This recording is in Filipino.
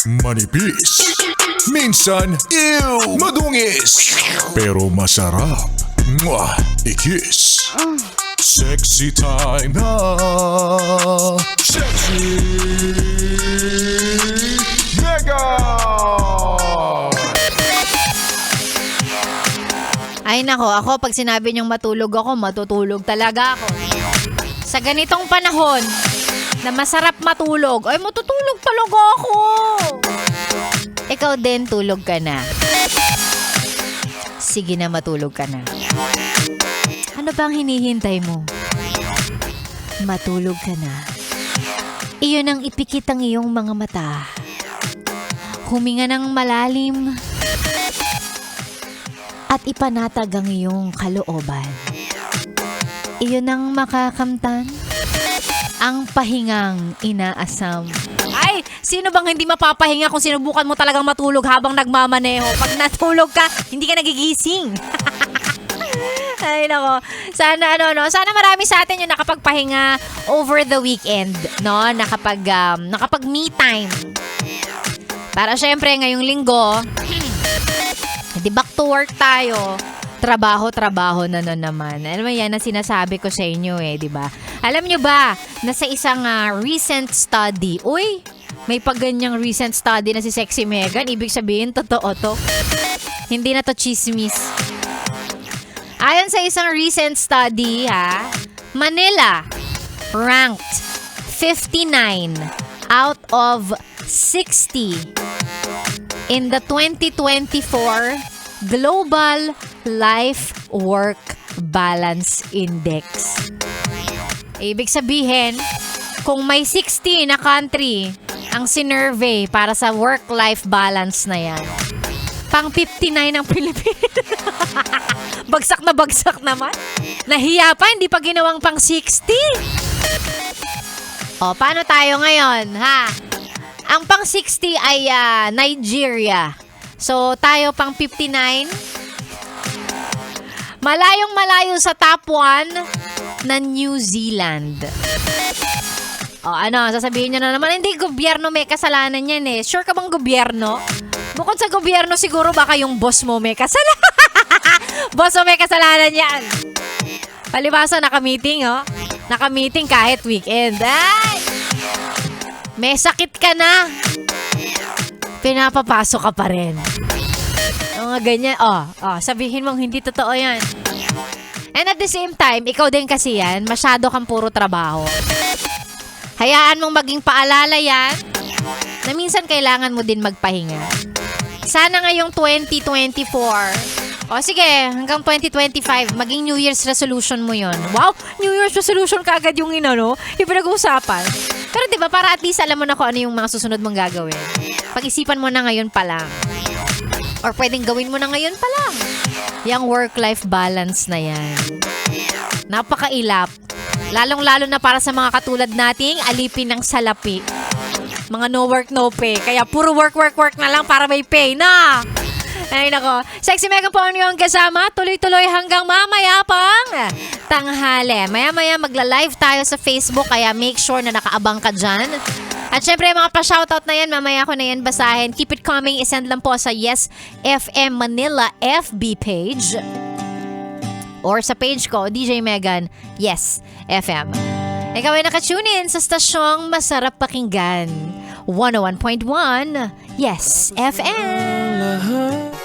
Manipis. Minsan, ew, madungis. Pero masarap. Mwah, ikis. Sexy time na. Sexy Mega! Ay nako, ako pag sinabi niyong matulog ako, matutulog talaga ako. Sa ganitong panahon na masarap matulog, ay matutulog talaga ako. Ikaw din, tulog ka na. Sige na, matulog ka na. Ano bang hinihintay mo? Matulog ka na. Iyon ang ipikit ang iyong mga mata. Huminga ng malalim at ipanatag ang iyong kalooban. Iyon ang makakamtan ang pahingang inaasam. Ay, sino bang hindi mapapahinga kung sinubukan mo talagang matulog habang nagmamaneho? Pag natulog ka, hindi ka nagigising. Ay nako. Sana marami sa atin yung nakapagpahinga over the weekend, no? Nakapag me time. Para syempre ngayong linggo, di back to work tayo. Trabaho na naman. Alam mo yan ang sinasabi ko sa inyo di ba? Alam nyo ba na sa isang recent study, may paganyang recent study na si Sexy Megan, ibig sabihin totoo to. Hindi na to chismis. Ayon sa isang recent study, Manila ranked 59 out of 60 in the 2024 Global Life-Work Balance Index. Ibig sabihin, kung may 60 na country ang sinurvey para sa work-life balance na yan, pang 59 ang Pilipinas. Bagsak naman. Nahiya pa, hindi pa ginawang pang 60. O, paano tayo ngayon, Ang pang 60 ay Nigeria. So, tayo pang 59. Malayong-malayo sa top 1 na New Zealand. O, sasabihin nyo na naman, hindi, gobyerno may kasalanan yan Sure ka bang gobyerno? Bukod sa gobyerno, siguro baka yung boss mo may kasalanan. Boss mo may kasalanan yan. Palibasa, naka-meeting, Naka-meeting kahit weekend. Ay! May sakit ka na. Pinapapasok ka pa rin. Mga ganyan. Sabihin mong hindi totoo yan. And at the same time, ikaw din kasi yan, masyado kang puro trabaho. Hayaan mong maging paalala yan na minsan kailangan mo din magpahinga. Sana ngayong 2024, sige, hanggang 2025, maging New Year's resolution mo yon. Wow, New Year's resolution kaagad yung yung pinag-uusapan. Pero diba, para at least alam mo na kung ano yung mga susunod mong gagawin. Pag-isipan mo na ngayon pa lang. Or pwedeng gawin mo na ngayon pa lang. Yung work-life balance na yan. Napakailap. Lalong-lalo na para sa mga katulad nating alipin ng salapi. Mga no work, no pay. Kaya puro work na lang para may pay na. Ay nako. Sexy Megan po yung kasama. Tuloy-tuloy hanggang mamaya pang tanghali. Maya-maya magla-live tayo sa Facebook. Kaya make sure na nakaabang ka dyan. At syempre mga pa-shoutout na yan. Mamaya ko na yan basahin. Keep it coming. Isend lang po sa Yes FM Manila FB page. Or sa page ko, DJ Megan, Yes FM. Ikaw ay nakatune in sa stasyong masarap pakinggan. 101.1 Yes FM.